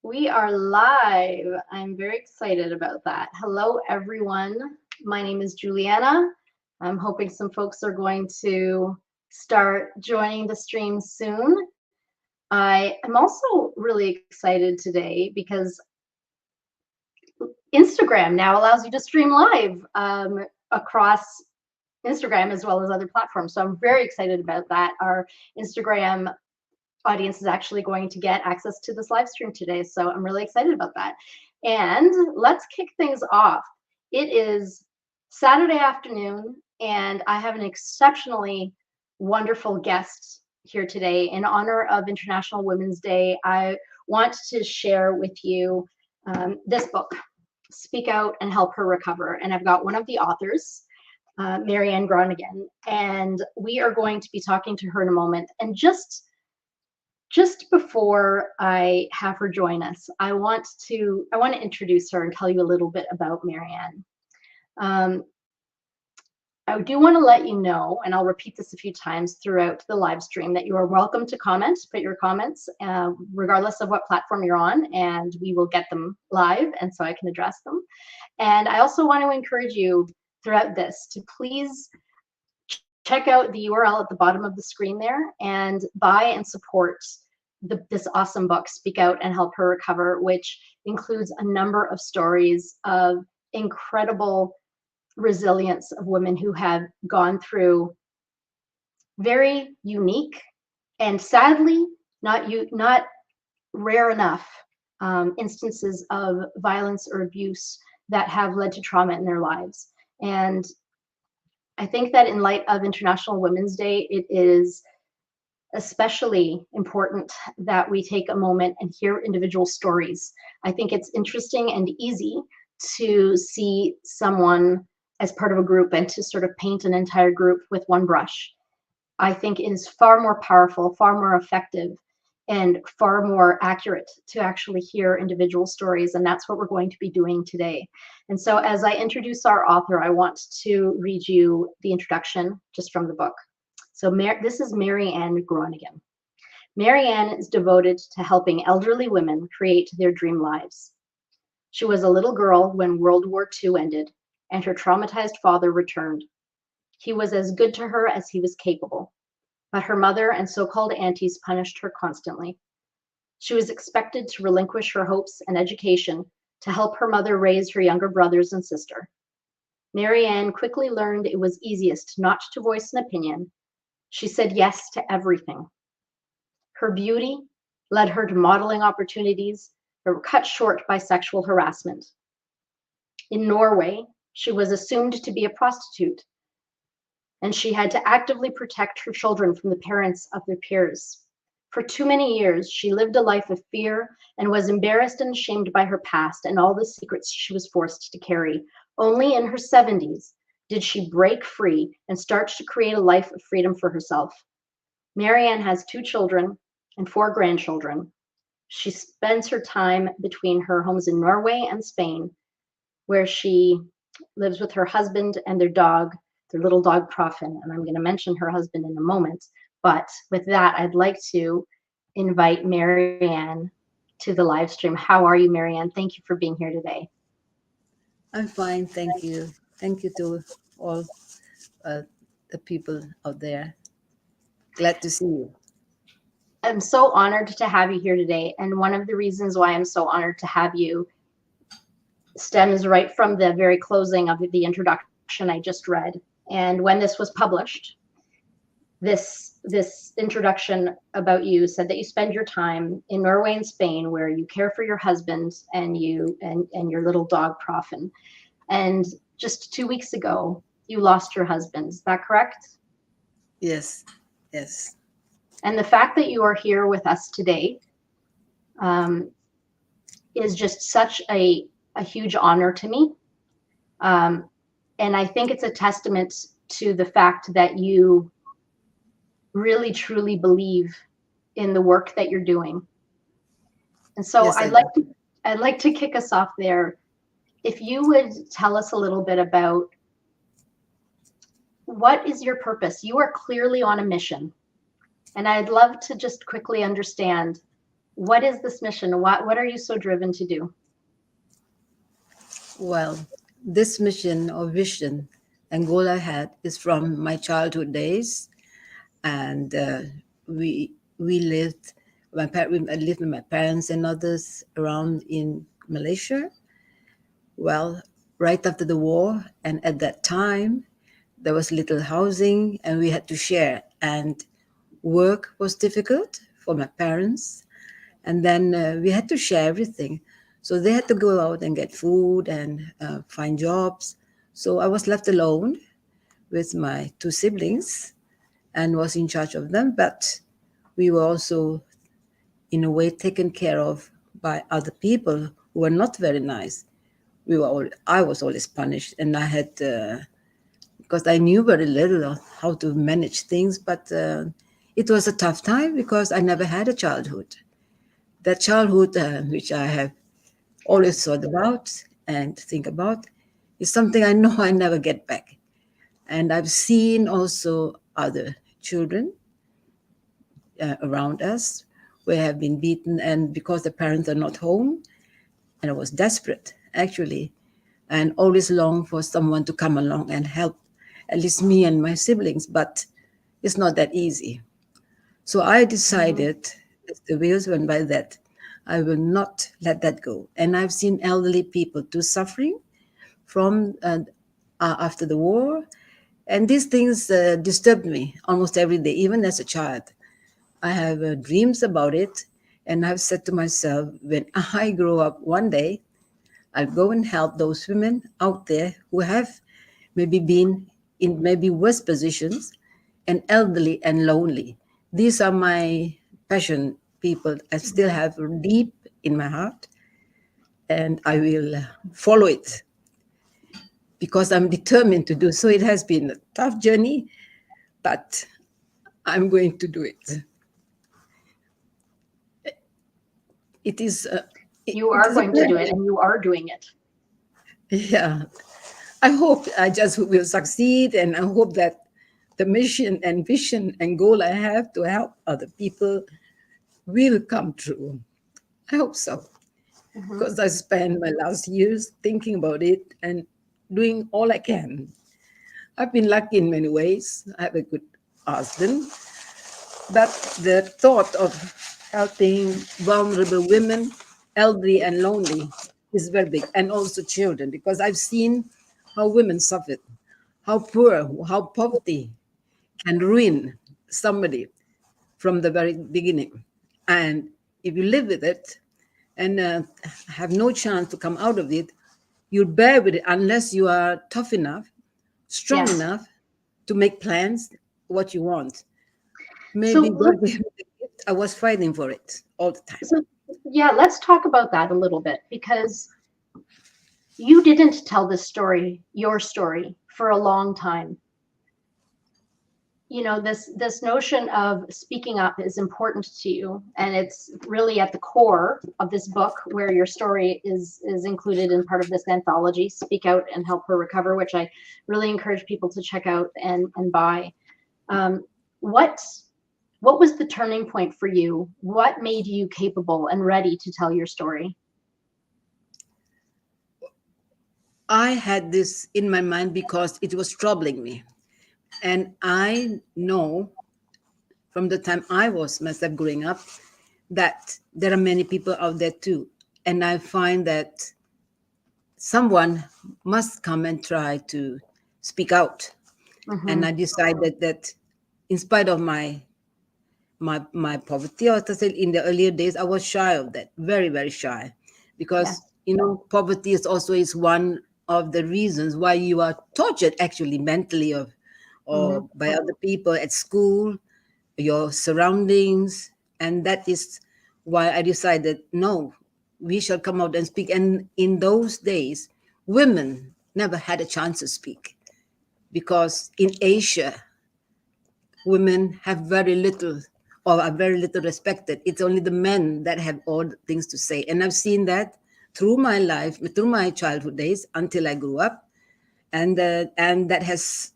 We are live. I'm very excited about that. Hello, everyone. My name is Juliana. I'm hoping some folks are going to start joining the stream soon. I am also really excited today because Instagram now allows you to stream live across Instagram as well as other platforms. So I'm very excited about that. Our Instagram audience is actually going to get access to this live stream today. So I'm really excited about that. And let's kick things off. It is Saturday afternoon, and I have an exceptionally wonderful guest here today. In honor of International Women's Day, I want to share with you this book, Speak Out and Help Her Recover. And I've got one of the authors, Marianne Gronningen, and we are going to be talking to her in a moment. And just before I have her join us, I want to introduce her and tell you a little bit about Marianne. I do want to let you know, and I'll repeat this a few times throughout the live stream, that you are welcome to comment, put your comments, regardless of what platform you're on, and we will get them live, and so I can address them. And I also want to encourage you throughout this to please check out the URL at the bottom of the screen there and buy and support this awesome book, Speak Out and Help Her Recover, which includes a number of stories of incredible resilience of women who have gone through very unique and sadly not rare enough instances of violence or abuse that have led to trauma in their lives. And I think that in light of International Women's Day, it is especially important that we take a moment and hear individual stories. I think it's interesting and easy to see someone as part of a group and to sort of paint an entire group with one brush. I think it is far more powerful, far more effective, and far more accurate to actually hear individual stories, and that's what we're going to be doing today. And so as I introduce our author, I want to read you the introduction just from the book. So this is Marianne Gronningen. Marianne is devoted to helping elderly women create their dream lives. She was a little girl when World War II ended and her traumatized father returned. He was as good to her as he was capable, but her mother and so-called aunties punished her constantly. She was expected to relinquish her hopes and education to help her mother raise her younger brothers and sister. Marianne quickly learned it was easiest not to voice an opinion. She said yes to everything. Her beauty led her to modeling opportunities that were cut short by sexual harassment. In Norway, she was assumed to be a prostitute, and she had to actively protect her children from the parents of their peers. For too many years, she lived a life of fear and was embarrassed and ashamed by her past and all the secrets she was forced to carry. Only in her 70s did she break free and start to create a life of freedom for herself. Marianne has 2 children and 4 grandchildren. She spends her time between her homes in Norway and Spain, where she lives with her husband and their dog, their little dog Profin, and I'm going to mention her husband in a moment. But with that, I'd like to invite Marianne to the live stream. How are you, Marianne? Thank you for being here today. I'm fine, thank you. Thank you to all the people out there. Glad to see you. I'm so honored to have you here today. And one of the reasons why I'm so honored to have you stems right from the very closing of the introduction I just read. And when this was published, this introduction about you said that you spend your time in Norway and Spain, where you care for your husband and your little dog Profin. And just 2 weeks ago, you lost your husband. Is that correct? Yes. And the fact that you are here with us today is just such a huge honor to me. And I think it's a testament to the fact that you really truly believe in the work that you're doing. And so Yes, I'd like to kick us off there. If you would tell us a little bit about what is your purpose? You are clearly on a mission. And I'd love to just quickly understand What is this mission? What are you so driven to do? Well, this mission or vision and goal I had is from my childhood days, and we lived. I lived with my parents and others around in Malaysia. Well, right after the war, and at that time, there was little housing, and we had to share. And work was difficult for my parents, and then we had to share everything. So they had to go out and get food and find jobs. So I was left alone with my two siblings and was in charge of them. But we were also, in a way, taken care of by other people who were not very nice. I was always punished, and I had because I knew very little of how to manage things. But it was a tough time because I never had a childhood. That childhood, which I have always thought about and think about, is something I know I never get back. And I've seen also other children around us who have been beaten, and because the parents are not home, and I was desperate actually, and always long for someone to come along and help, at least me and my siblings. But it's not that easy. So I Mhm. decided, as the wheels went by, that I will not let that go. And I've seen elderly people too suffering from after the war, and these things disturbed me almost every day, even as a child. I have dreams about it, and I've said to myself, when I grow up one day, I'll go and help those women out there who have maybe been in maybe worse positions and elderly and lonely. These are my passion, people. I still Mhm. have deep in my heart, and I will follow it because I'm determined to do so. It has been a tough journey, but I'm going to do it. It is You it are is a going to do it, pleasure. and you are doing it. Yeah, I hope I just will succeed, and I hope that the mission and vision and goal I have to help other people will come true. I hope so, Mhm. because I spent my last years thinking about it and doing all I can. I've been lucky in many ways. I have a good husband, but the thought of helping vulnerable women, elderly and lonely, is very big, and also children, because I've seen how women suffered, how poor, how poverty can ruin somebody from the very beginning. And if you live with it and have no chance to come out of it, you'll bear with it unless you are tough enough, strong Yes. enough to make plans what you want. So Maybe God gave me the gift. I was fighting for it all the time. so yeah, let's talk about that a little bit because you didn't tell this story, your story, for a long time. You know, this notion of speaking up is important to you, and it's really at the core of this book where your story is included in part of this anthology, Speak Out and Help Her Recover, which I really encourage people to check out and buy. Um, what what was the turning point for you? What made you capable and ready to tell your story? I had this in my mind because it was troubling me. And I know from the time I was myself growing up that there are many people out there too. And I find that someone must come and try to speak out. And Mm-hmm. I decided that in spite of my poverty, or to say in the earlier days, I was shy of that, very, very shy. Because Yes. poverty is also is one of the reasons why you are tortured actually mentally Mm-hmm. or by other people at school, your surroundings. And that is why I decided, no, we shall come out and speak. And in those days, women never had a chance to speak because in Asia, women have very little or are very little respected. It's only the men that have all the things to say. And I've seen that through my life, through my childhood days until I grew up. And that has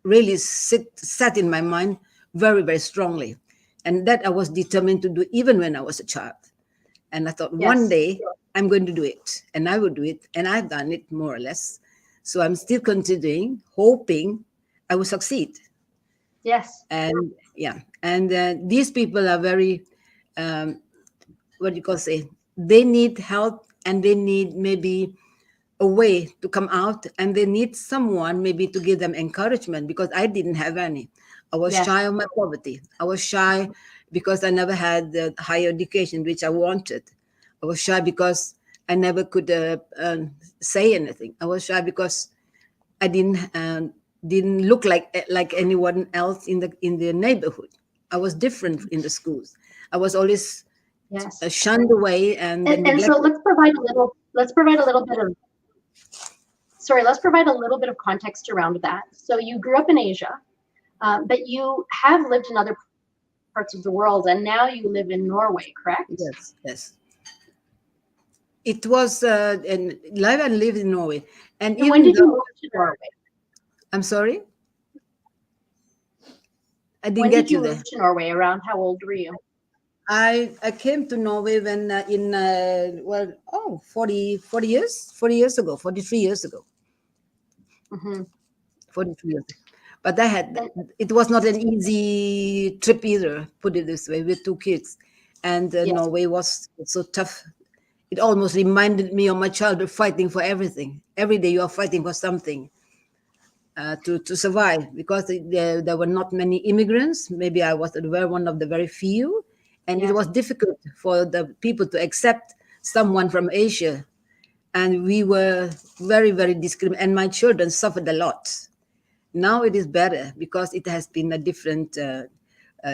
really sat in my mind very, very strongly. And that I was determined to do even when I was a child. And I thought one Yes. day I'm going to do it, and I would do it, and I've done it more or less. So I'm still continuing, hoping I will succeed. Yes. And yeah, and these people are very, um, what do you call say? They need help, and they need maybe a way to come out, and they need someone maybe to give them encouragement, because I didn't have any. I was Yes. shy of my poverty. I was shy because I never had the higher education which I wanted. I was shy because I never could say anything. I was shy because I didn't look like anyone else in the neighborhood. I was different in the schools. I was always Yes. shunned away and And so neglected. let's provide a little bit of context around that. So you grew up in Asia, but you have lived in other parts of the world, and now you live in Norway, correct? Yes, yes. It was and live and live in Norway, and And when even did you though move to Norway? I'm sorry, I didn't When did get you you there. move to Norway? Around how old were you? I came to Norway when in well, 40 years, 40 years ago, 43 years ago, Hmm. 43 years. But I had, And it was not an easy trip either, put it this way, with two kids. And yes, Norway was so tough. It almost reminded me of my childhood, fighting for everything. Every day you are fighting for something to survive, because there were not many immigrants. Maybe I was one of the very few. And it yes, was difficult for the people to accept someone from Asia. And we were very, very discriminated. And my children suffered a lot. Now it is better because it has been a different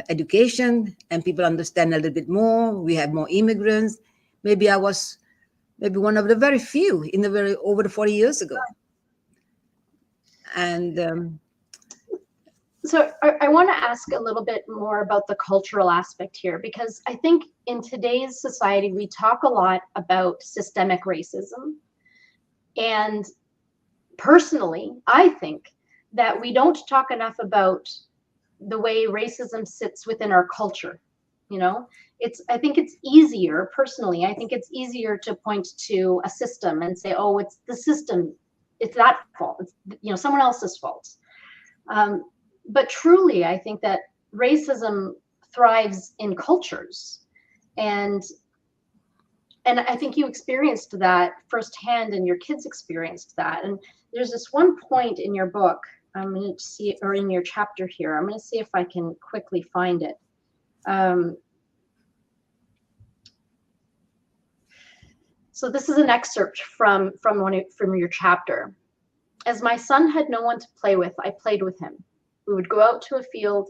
education, and people understand a little bit more. We have more immigrants. Maybe I was maybe one of the very few in the very over the 40 years ago. And so I want to ask a little bit more about the cultural aspect here, because I think in today's society, we talk a lot about systemic racism. And personally, I think that we don't talk enough about the way racism sits within our culture. You know, I think it's easier, personally, I think it's easier to point to a system and say, oh, it's the system, it's that fault, it's, someone else's fault. Um, but truly, I think that racism thrives in cultures. And I think you experienced that firsthand, and your kids experienced that. And there's this one point in your book, I'm going to see, or in your chapter here, I'm going to see if I can quickly find it. So this is an excerpt from your chapter. As my son had no one to play with, I played with him. We would go out to a field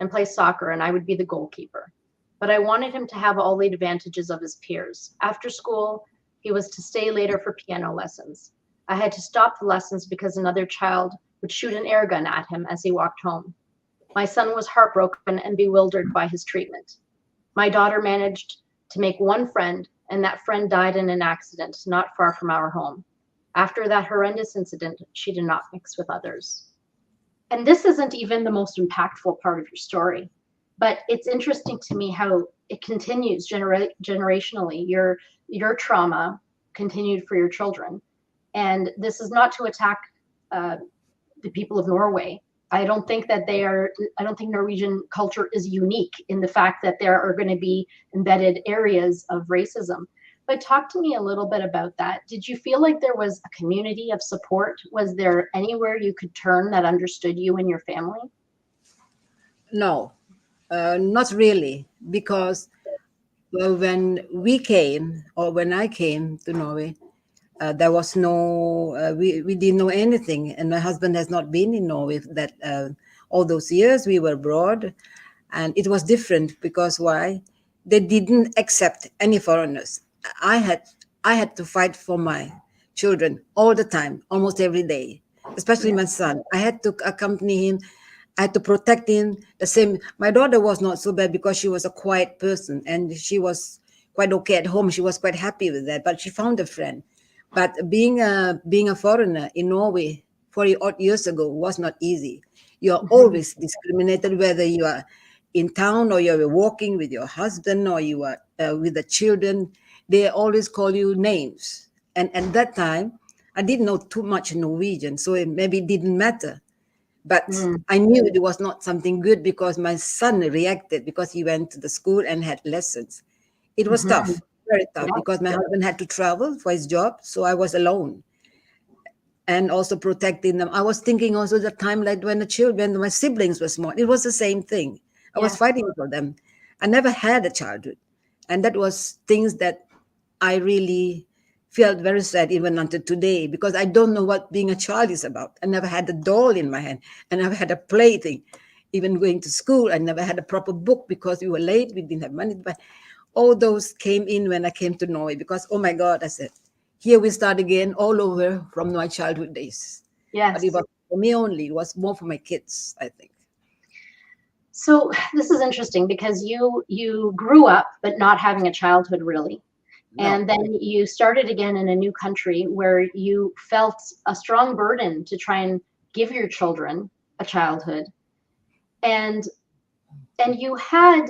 and play soccer, and I would be the goalkeeper. But I wanted him to have all the advantages of his peers. After school, he was to stay later for piano lessons. I had to stop the lessons because another child would shoot an air gun at him as he walked home. My son was heartbroken and bewildered by his treatment. My daughter managed to make one friend, and that friend died in an accident not far from our home. After that horrendous incident, she did not mix with others. And this isn't even the most impactful part of your story, but it's interesting to me how it continues generationally. Your trauma continued for your children. And this is not to attack the people of Norway. I don't think Norwegian culture is unique in the fact that there are going to be embedded areas of racism. But talk to me a little bit about that. Did you feel like there was a community of support? Was there anywhere you could turn that understood you and your family? no, not really, because well, when we came, or when I came to Norway, there was no, we didn't know anything. And my husband has not been in Norway that all those years. We were abroad, and it was different because why? They didn't accept any foreigners. I had I had to fight for my children all the time, almost every day, especially Yeah. my son. I had to accompany him. I had to protect him. The same. My daughter was not so bad because she was a quiet person and she was quite okay at home. She was quite happy with that, but she found a friend. But being a foreigner in Norway 40 odd years ago was not easy. You are Mhm. always discriminated, whether you are in town or you're walking with your husband or you are with the children, they always call you names. And at that time, I didn't know too much Norwegian, so it maybe didn't matter. But Mm. I knew it was not something good because my son reacted because he went to the school and had lessons. It was Hmm. tough, very tough, Yeah. because my husband had to travel for his job, so I was alone and also protecting them. I was thinking also the time like when the children, when my siblings were small, it was the same thing. I was Yes. fighting for them. I never had a childhood. And that was things that I really felt very sad even until today because I don't know what being a child is about. I never had a doll in my hand. I never had a plaything. Even going to school, I never had a proper book because we were late. We didn't have money. But all those came in when I came to Norway because, oh my God, I said, here we start again all over from my childhood days. But it Yes. was for me only. It was more for my kids, I think. So this is interesting because you grew up but not having a childhood really. No. And then you started again in a new country where you felt a strong burden to try and give your children a childhood. And you had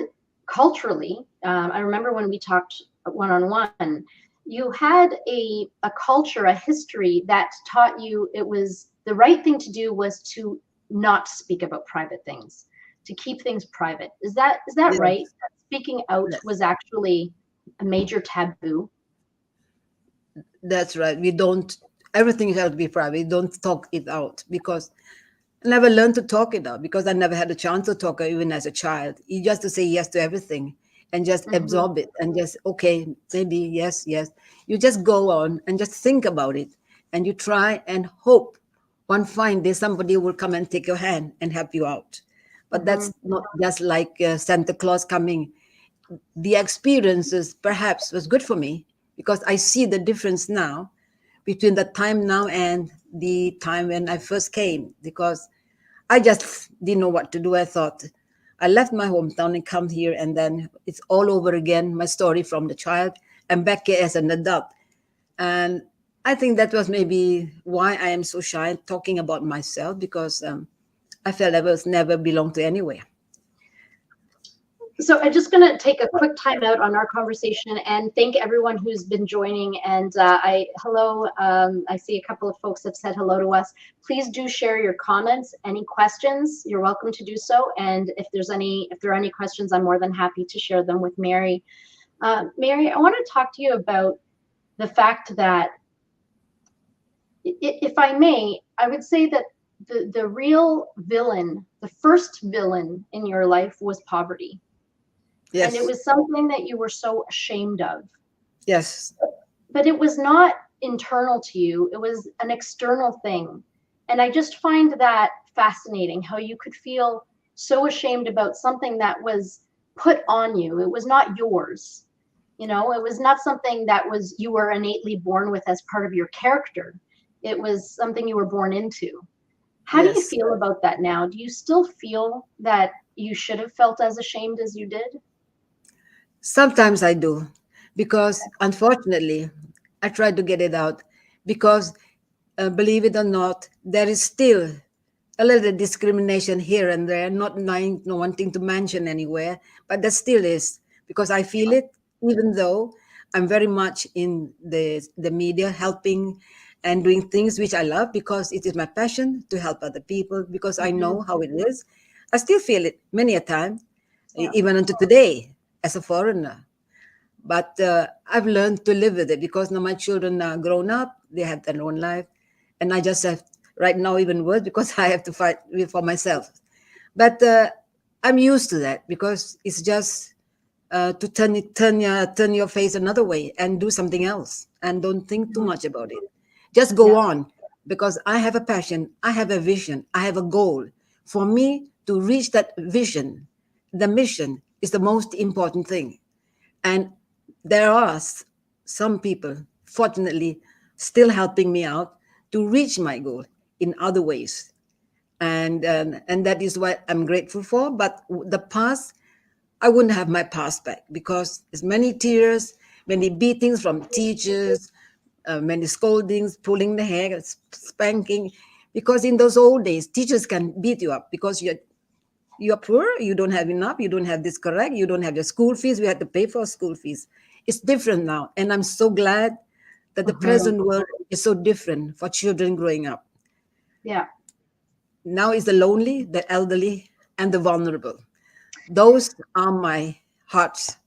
culturally, I remember when we talked one on one, you had a culture, a history that taught you it was the right thing to do was to not speak about private things, to keep things private. Is that right? Yes. That speaking out Yes. was actually a major taboo. That's right. We don't, everything has to be private. We don't talk it out because I never learned to talk it out because I never had a chance to talk even as a child. You just to say yes to everything and just Hmm. absorb it and just, okay, maybe yes, yes. You just go on and just think about it and you try and hope one fine day somebody will come and take your hand and help you out. But Hmm. that's not just like Santa Claus coming. The experiences perhaps was good for me because I see the difference now between the time now and the time when I first came because I just didn't know what to do. I thought I left my hometown and come here and then it's all over again, my story from the child and back here as an adult. And I think that was maybe why I am so shy talking about myself because I felt I was never belonged to anywhere. So I'm just going to take a quick time out on our conversation and thank everyone who's been joining. And hello, I see a couple of folks have said hello to us. Please do share your comments, any questions, you're welcome to do so. And if there are any questions, I'm more than happy to share them with Mary. Mary, I want to talk to you about the fact that, if I may, I would say that the real villain, the first villain in your life was poverty. And it Yes, was something that you were so ashamed of. yes, But it was not internal to you, it was an external thing. And I just find that fascinating how you could feel so ashamed about something that was put on you. It was not yours. It was not something that was you were innately born with as part of your character. It was something you were born into. How do you yes. feel about that now? Do you still feel that you should have felt as ashamed as you did? Sometimes I do, because unfortunately, I try to get it out. Because believe it or not, there is still a little discrimination here and there, not wanting to mention anywhere, but there still is because I feel it, even though I'm very much in the media, helping and doing things which I love because it is my passion to help other people because I Hmm. know how it is. I still feel it many a time, Yeah. even until today as a foreigner. But I've learned to live with it because now my children are grown up, they have their own life, and I just have right now even worse because I have to fight for myself. But I'm used to that because it's just to turn your face another way and do something else and don't think too Mhm. much about it. Just go Yeah. on because I have a passion, I have a vision, I have a goal. For me to reach that vision, the mission is the most important thing. And there are some people, fortunately, still helping me out to reach my goal in other ways. And that is what I'm grateful for. But the past, I wouldn't have my past back because there's many tears, many beatings from teachers, many scoldings, pulling the hair, spanking. Because in those old days, teachers can beat you up because you're You're poor, you don't have enough, you don't have this correct, you don't have your school fees, we had to pay for school fees. It's different now. And I'm so glad that the Mhm. present world is so different for children growing up. Yeah. Now it's the lonely, the elderly, and the vulnerable. Those are my heart's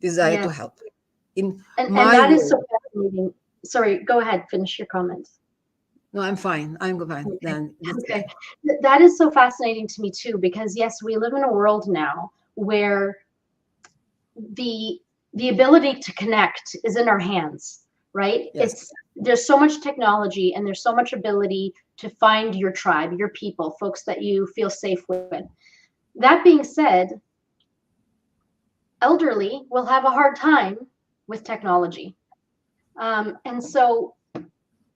desire to Yes. help in And my that is way. so fascinating. Sorry, go ahead, finish your comment. No, I'm fine. I'm fine. Okay. Then this Okay. That is so fascinating to me too, because yes, we live in a world now where the the ability to connect is in our hands, right? yes. It's there's so much technology and there's so much ability to find your tribe, your people, folks that you feel safe with. That being said, elderly will have a hard time with technology. And so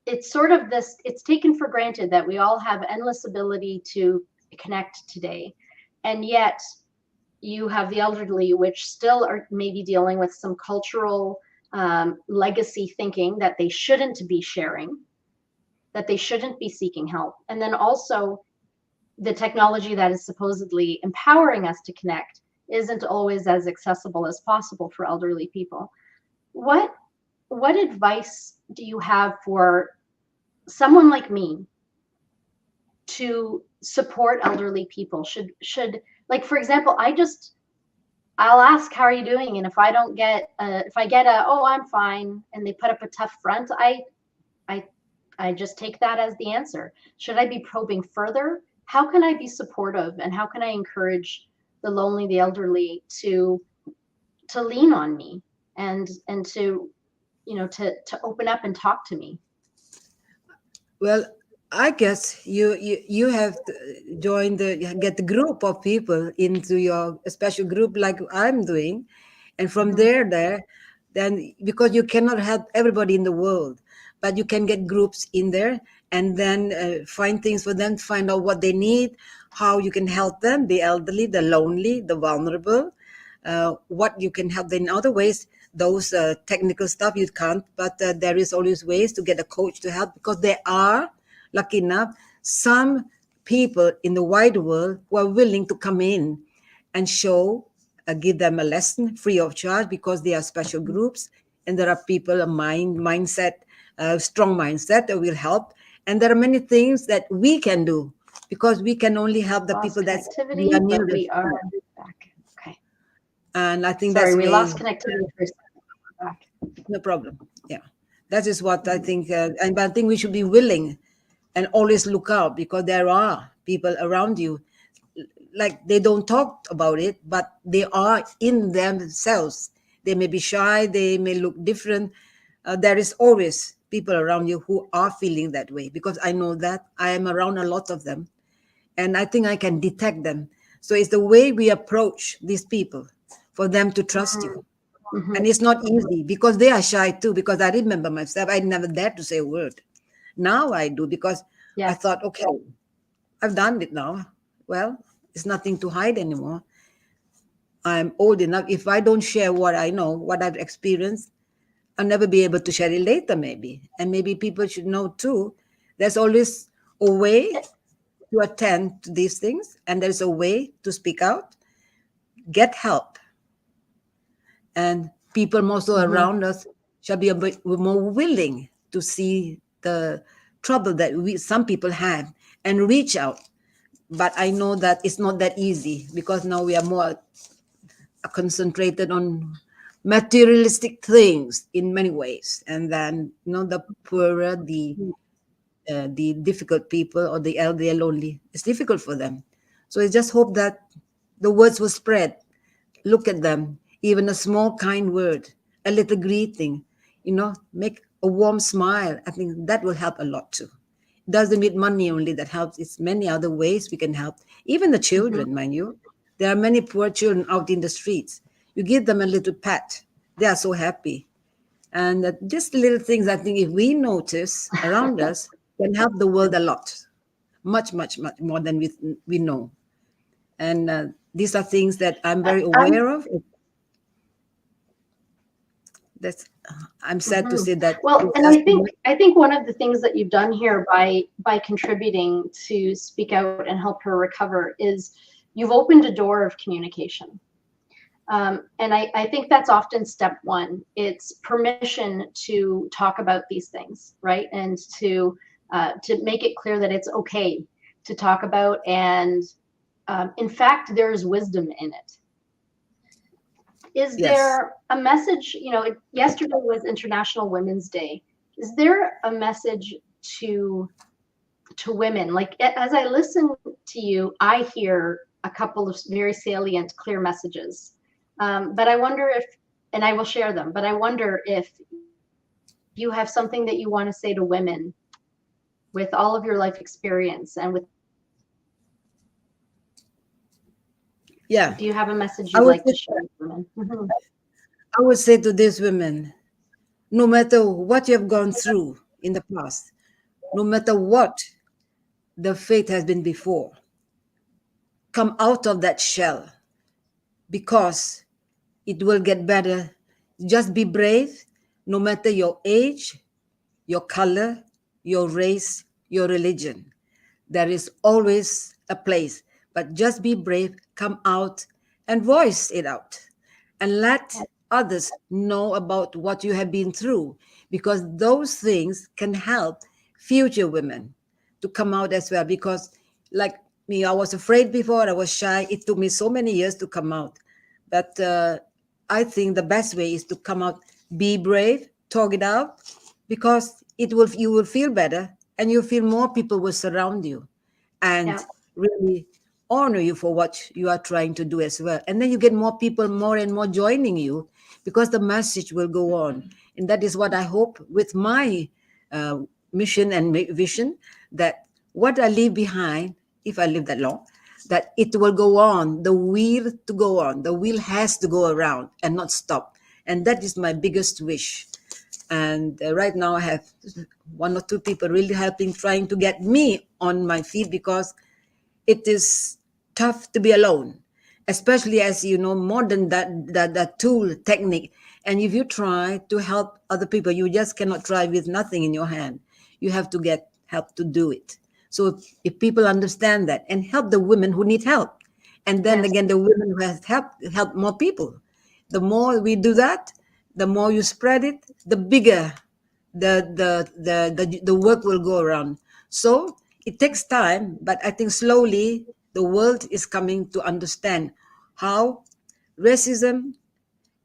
it's sort of this, it's taken for granted that we all have endless ability to connect today. And yet you have the elderly, which still are maybe dealing with some cultural legacy thinking that they shouldn't be sharing, that they shouldn't be seeking help. And then also the technology that is supposedly empowering us to connect isn't always as accessible as possible for elderly people. What what advice do you have for someone like me to support elderly people? Should like for example, I'll ask how are you doing, and if I don't get if I get a oh I'm fine, and they put up a tough front, I I just take that as the answer. Should I be probing further? How can I be supportive, and how can I encourage the lonely, the elderly to lean on me and to to open up and talk to me? Well, I guess you have to join get the group of people into your special group like I'm doing, and from Mhm. there, then because you cannot help everybody in the world, but you can get groups in there and then find things for them, find out what they need, how you can help them, the elderly, the lonely, the vulnerable, what you can help them in other ways. Those technical stuff you can't, but there is always ways to get a coach to help because there are, lucky enough, some people in the wide world who are willing to come in and show, give them a lesson free of charge because they are special groups and there are people a mindset, strong mindset that will help. And there are many things that we can do because we can only help the Lost people that we are connectivity, but we nearest are to. back. Okay. And I think Sorry, that's we lost way connectivity for a second. We're back. no problem. Yeah, that is what I Mhm. think. And I think we should be willing and always look out because there are people around you, like they don't talk about it, but they are in themselves. They may be shy, they may look different. There is always people around you who are feeling that way because I know that I am around a lot of them and I think I can detect them. So it's the way we approach these people for them to trust you. Mhm. And it's not easy because they are shy too. Because I remember myself, I never dared to say a word. Now I do because I Yes. thought, okay, I've done it now. Well, it's nothing to hide anymore. I'm old enough. If I don't share what I know, what I've experienced, I'll never be able to share it later, maybe. And maybe people should know too. There's always a way to attend to these things, and there's a way to speak out, get help, and people also Mhm. around us shall be a bit more willing to see the trouble that we some people have and reach out. But I know that it's not that easy because now we are more concentrated on materialistic things in many ways, and then the poorer, the difficult people or the elderly and lonely, it's difficult for them. So I just hope that the words will spread. Look at them, even a small kind word, a little greeting, make a warm smile. I think that will help a lot too. It doesn't need money only that helps. It's many other ways we can help. Even the Mhm. children, mind you. There are many poor children out in the streets. You give them a little pat. They are so happy. And just little things, I think, if we notice around us, can help the world a lot, much, much, much more than we know. And these are things that I'm very I'm aware of. That's I'm sad to mhm. say that Well, it's and just too much. I think one of the things that you've done here by contributing to speak out and help her recover is you've opened a door of communication. And I think that's often step one. It's permission to talk about these things, right? And to make it clear that it's okay to talk about. And in fact, there's wisdom in it. Is Yes. there a message? Yesterday was International Women's Day. Is there a message to women? Like, as I listen to you, I hear a couple of very salient, clear messages. But I wonder if, and I will share them, but I wonder if you have something that you want to say to women with all of your life experience and with, Yeah. do you have a message I you'd would like say, to share with women? Mhm. I would say to these women, no matter what you have gone through in the past, no matter what the fate has been before, come out of that shell because it will get better. Just be brave, no matter your age, your color, your race, your religion. There is always a place, but just be brave, come out and voice it out and let others know about what you have been through, because those things can help future women to come out as well. Because, like me, I was afraid before, I was shy. It took me so many years to come out. But I think the best way is to come out, be brave, talk it out, because you will feel better, and you feel more people will surround you Yeah, and really honor you for what you are trying to do as well. And then you get more people, more and more joining you, because the message will go on. And that is what I hope with my uh, mission and vision, that what I leave behind, if I live that long, that it will go on, the wheel to go on. The wheel has to go around and not stop. And that is my biggest wish. And right now I have one or two people really helping, trying to get me on my feet, because it is tough to be alone, especially as you know modern that tool technique. And if you try to help other people, you just cannot try with nothing in your hand. You have to get help to do it. So if people understand that and help the women who need help, and then yes, again the women who has help more people, the more we do that, the more you spread it, the bigger the work will go around. So it takes time, but I think slowly the world is coming to understand how racism,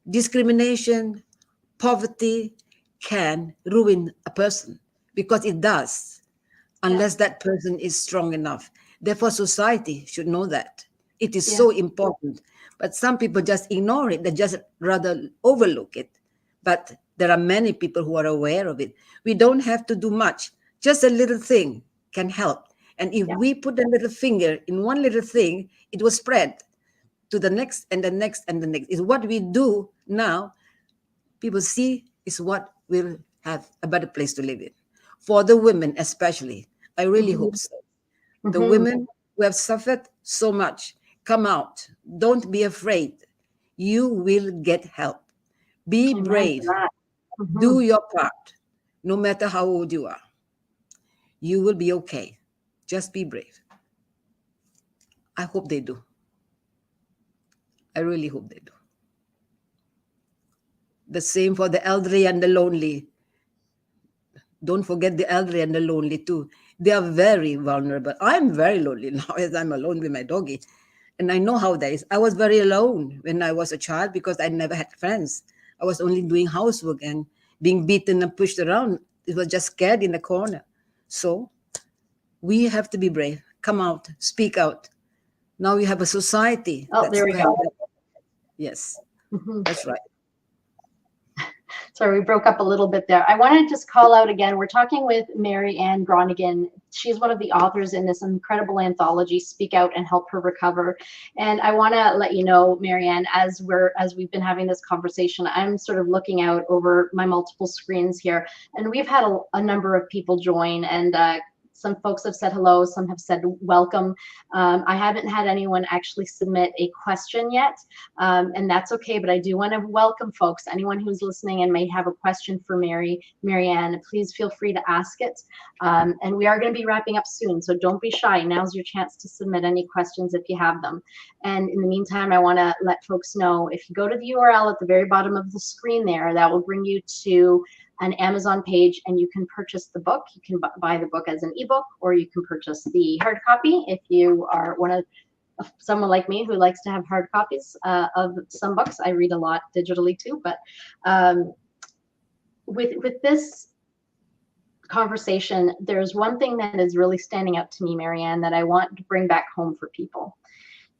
discrimination, poverty can ruin a person, because it does, yeah, unless that person is strong enough. Therefore, society should know that. It is yeah, so important. But some people just ignore it, they just rather overlook it. But there are many people who are aware of it. We don't have to do much, just a little thing can help. And if yeah, we put a little finger in one little thing, it will spread to the next and the next and the next. Is what we do now, people see, is what will have a better place to live in. For the women, especially, I really mhm, hope so. The mhm. women who have suffered so much, come out. Don't be afraid. You will get help. Be Amen to brave. that. Do Mhm. your part. No matter how old you are, you will be okay. Just be brave. I hope they do. I really hope they do. The same for the elderly and the lonely. Don't forget the elderly and the lonely too. They are very vulnerable. I'm very lonely now as I'm alone with my doggy. And I know how that is. I was very alone when I was a child because I never had friends. I was only doing housework and being beaten and pushed around. It was just scared in the corner. So we have to be brave. Come out, speak out. Now we have a society Oh, that's there we to have go. that. Yes, Mhm. that's right. Sorry, we broke up a little bit there. I want to just call out again. We're talking with Mary Ann Gronningen. She's one of the authors in this incredible anthology, Speak Out and Help Her Recover. And I want to let you know, Mary Ann, as we've been having this conversation, I'm sort of looking out over my multiple screens here, and we've had a number of people join, and Some folks have said hello, some have said welcome. I haven't had anyone actually submit a question yet, and that's okay, but I do want to welcome folks. Anyone who's listening and may have a question for Marianne, please feel free to ask it. And we are going to be wrapping up soon, so don't be shy. Now's your chance to submit any questions if you have them. And in the meantime, I want to let folks know, if you go to the URL at the very bottom of the screen there, that will bring you to an Amazon page, and you can purchase the book. You can buy the book as an ebook, or you can purchase the hard copy if you are someone like me who likes to have hard copies of some books. I read a lot digitally too, but with this conversation, there's one thing that is really standing out to me, Marianne, that I want to bring back home for people.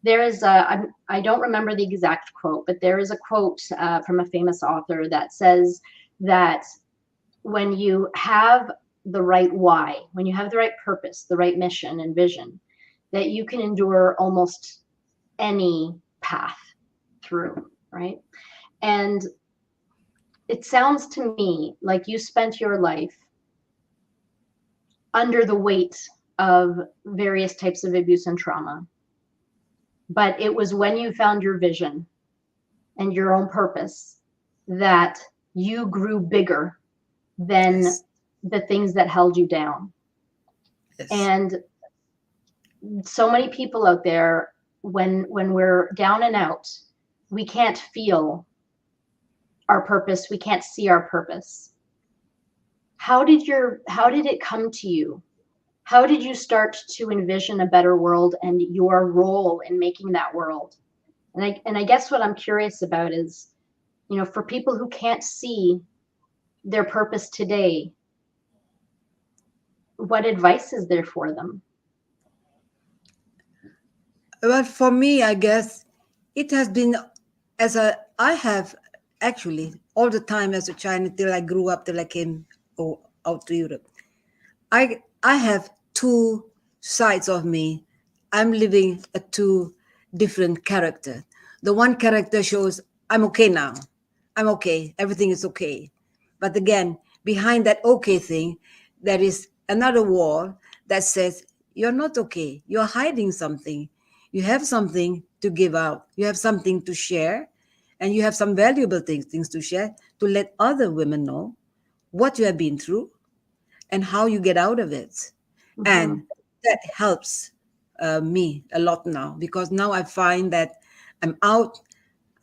There is I don't remember the exact quote, but there is a quote from a famous author that says that when you have the right why, when you have the right purpose, the right mission and vision, that you can endure almost any path through, right? And it sounds to me like you spent your life under the weight of various types of abuse and trauma. But it was when you found your vision and your own purpose that you grew bigger than Yes. the things that held you down. Yes. And so many people out there, when we're down and out, we can't feel our purpose, we can't see our purpose. How did it come to you? How did you start to envision a better world and your role in making that world? And I guess what I'm curious about is, you know, for people who can't see their purpose today, what advice is there for them? Well, for me, I guess it has been I have actually all the time as a child until I grew up, till I came out to Europe. I have two sides of me. I'm living a two different character. The one character shows I'm okay now. I'm okay. Everything is okay. But again, behind that okay thing, there is another wall that says you're not okay. You're hiding something. You have something to give out. You have something to share, and you have some valuable things to share, to let other women know what you have been through and how you get out of it. Mm-hmm. And that helps me a lot now, because now I find that I'm out,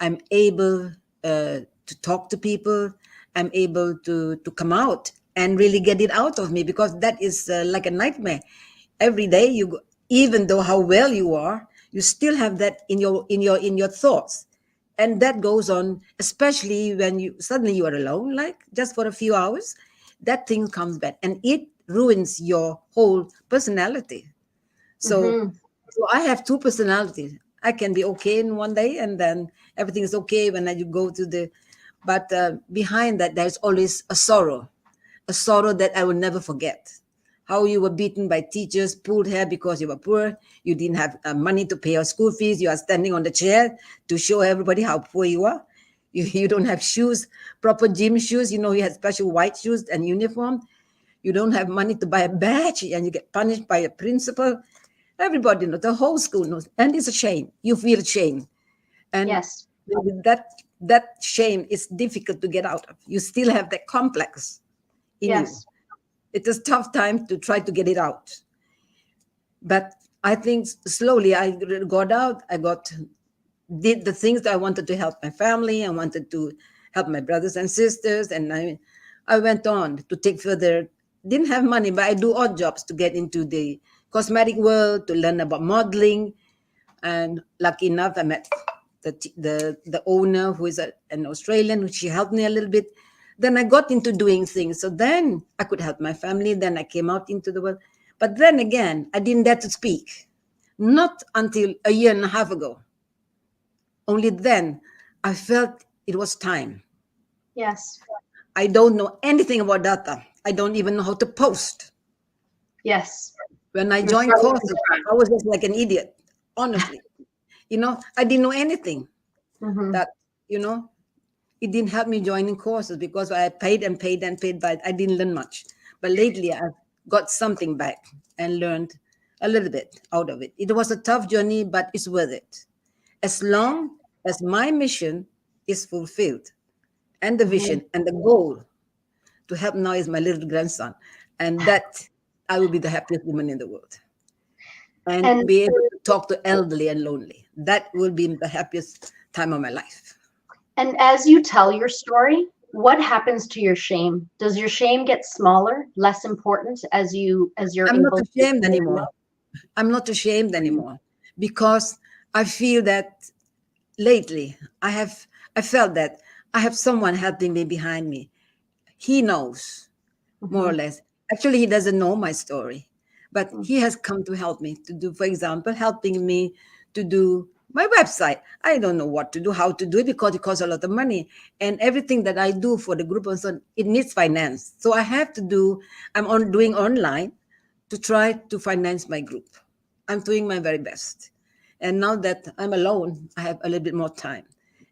I'm able to talk to people, I'm able to come out and really get it out of me, because that is like a nightmare. Every day you go, even though how well you are, you still have that in your thoughts. And that goes on, especially when you suddenly you are alone, like just for a few hours, that thing comes back and it ruins your whole personality. So, Mm-hmm. so I have two personalities. I can be okay in one day, and then everything is okay when you go to the. But behind that, there's always a sorrow that I will never forget. How you were beaten by teachers, pulled hair because you were poor. You didn't have money to pay your school fees. You are standing on the chair to show everybody how poor you are. You don't have shoes, proper gym shoes. You know, you had special white shoes and uniform. You don't have money to buy a badge, and you get punished by a principal. Everybody knows, the whole school knows. And it's a shame. You feel shame. And Yes. that shame is difficult to get out of. You still have that complex in you. Yes. It's a tough time to try to get it out. But I think slowly I got out. Did the things that I wanted to help my family. I wanted to help my brothers and sisters. And I went on to take further. Didn't have money, but I do odd jobs to get into the cosmetic world, to learn about modeling. And lucky enough, I met the owner, who is an Australian. She helped me a little bit. Then I got into doing things. So then I could help my family. Then I came out into the world. But then again, I didn't dare to speak. Not until a year and a half ago. Only then I felt it was time. Yes. I don't know anything about data. I don't even know how to post. Yes. When I joined courses, I was just like an idiot, honestly. I didn't know anything. Mm-hmm. That, it didn't help me joining courses, because I paid and paid and paid, but I didn't learn much. But lately, got something back and learned a little bit out of it. It was a tough journey, but it's worth it. As long as my mission is fulfilled and the Mhm. vision and the goal to help now is my little grandson, and that I will be the happiest woman in the world and And be able to talk to elderly and lonely. That will be the happiest time of my life. as you tell your story, what happens to your shame? Does your shame get smaller, less important as you're I'm not able to ashamed anymore. I'm not ashamed anymore because I feel that lately I felt that I have someone helping me behind me. He knows more or Mhm. less. Actually, he doesn't know my story, but he has come to help me to do, for example, helping me to do my website. I don't know what to do, how to do it because it costs a lot of money. And everything that I do for the group and so on, it needs finance. So I have to do, I'm on doing online to try to finance my group. I'm doing my very best. And now that I'm alone, I have a little bit more time.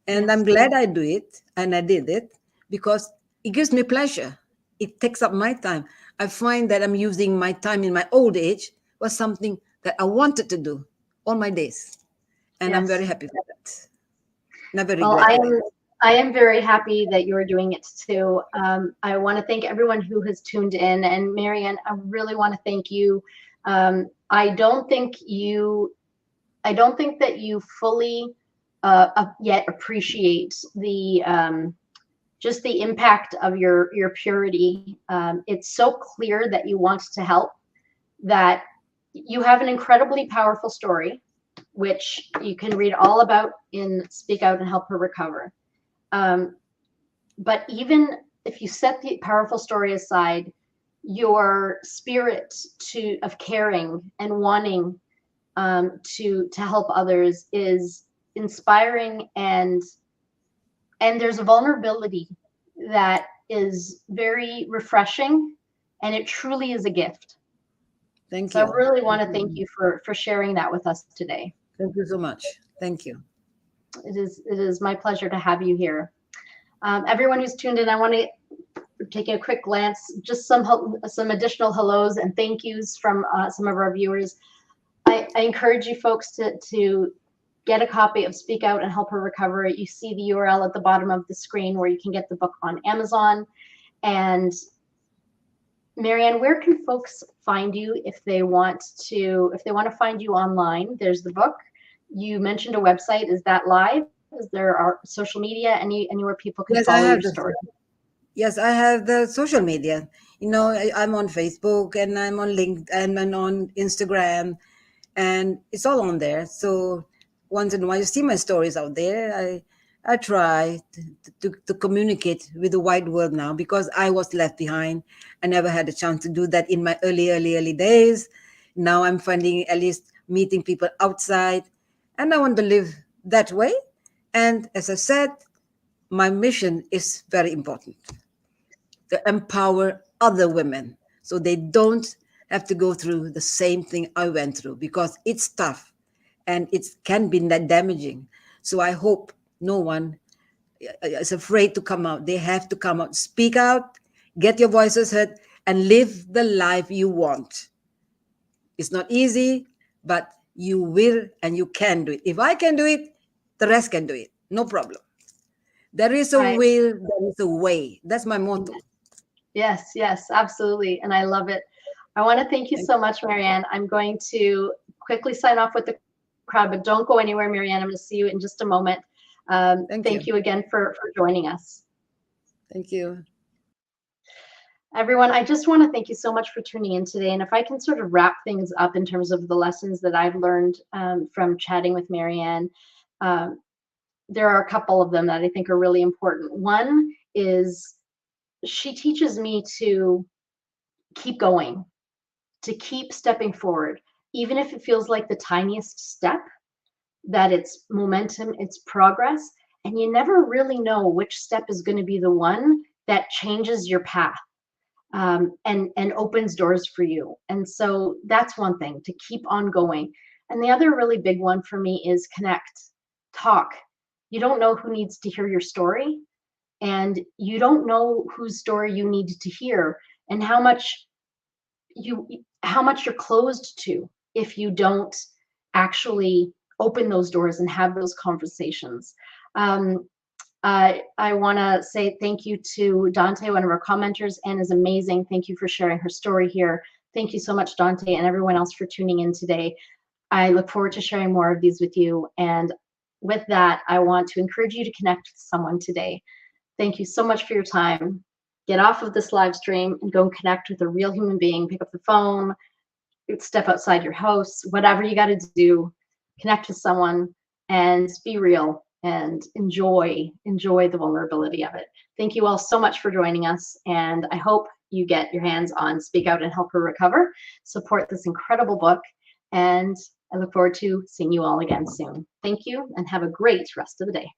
And I'm Yes. glad I do it and I did it because it gives me pleasure. It takes up my time. I find that I'm using my time in my old age was something that I wanted to do all my days. And I'm very Yes. happy for that. Never Well, regretted it. I am very happy that you're doing it too. I want to thank everyone who has tuned in, and Marianne, I really want to thank you. I don't think that you fully yet appreciate the just the impact of your purity. It's so clear that you want to help, that you have an incredibly powerful story, which you can read all about in Speak Out and Help Her Recover. Um, but even if you set the powerful story aside, your spirit of caring and wanting to help others is inspiring, and there's a vulnerability that is very refreshing, and it truly is a gift. Thank So I you. really want Thank to thank you. you for sharing that with us today. Thank you so much. Thank you. It is my pleasure to have you here. Everyone who's tuned in, I want to take a quick glance, just some additional hellos and thank yous from some of our viewers. I encourage you folks to get a copy of Speak Out and Help Her Recover. You see the URL at the bottom of the screen where you can get the book on Amazon. And Marianne, where can folks find you if they want to find you online? There's the book. You mentioned a website. Is that live? Is there our social media? Anywhere people can Yes, I follow have your the story? Yes, I have the social media. I'm on Facebook and I'm on LinkedIn and I'm on Instagram, and it's all on there. So once in a while, you see my stories out there. I try to communicate with the wide world now because I was left behind. I never had a chance to do that in my early days. Now I'm finding at least meeting people outside, and I want to live that way. And as I said, my mission is very important to empower other women so they don't have to go through the same thing I went through because it's tough and it can be damaging. So I hope no one is afraid to come out. They have to come out, speak out, get your voices heard, and live the life you want. It's not easy, but you will and you can do it. If I can do it, the rest can do it. No problem. There is a Right. will, there is a way. That's my motto. Yes, yes, absolutely. And I love it. I want to thank you Thank so much, Marianne. I'm going to quickly sign off with the crowd, but don't go anywhere, Marianne. I'm going to see you in just a moment. thank Thank you. you again for joining us. Thank you. Everyone, I just want to thank you so much for tuning in today. And if I can sort of wrap things up in terms of the lessons that I've learned from chatting with Marianne, um, there are a couple of them that I think are really important. One is she teaches me to keep going, to keep stepping forward, even if it feels like the tiniest step, that it's momentum, it's progress. And you never really know which step is going to be the one that changes your path, and opens doors for you. And so that's one thing, to keep on going. And the other really big one for me is connect, talk. You don't know who needs to hear your story, and you don't know whose story you need to hear, and how much how much you're closed to if you don't actually open those doors and have those conversations. I want to say thank you to Dante, one of our commenters. Anne is amazing. Thank you for sharing her story here. Thank you so much, Dante, and everyone else for tuning in today. I look forward to sharing more of these with you. And with that, I want to encourage you to connect with someone today. Thank you so much for your time. Get off of this live stream and go and connect with a real human being. Pick up the phone, step outside your house, whatever you got to do, connect with someone and be real and enjoy the vulnerability of it. Thank you all so much for joining us, and I hope you get your hands on Speak Out and Help Her Recover. Support this incredible book, and I look forward to seeing you all again soon. Thank you, and have a great rest of the day.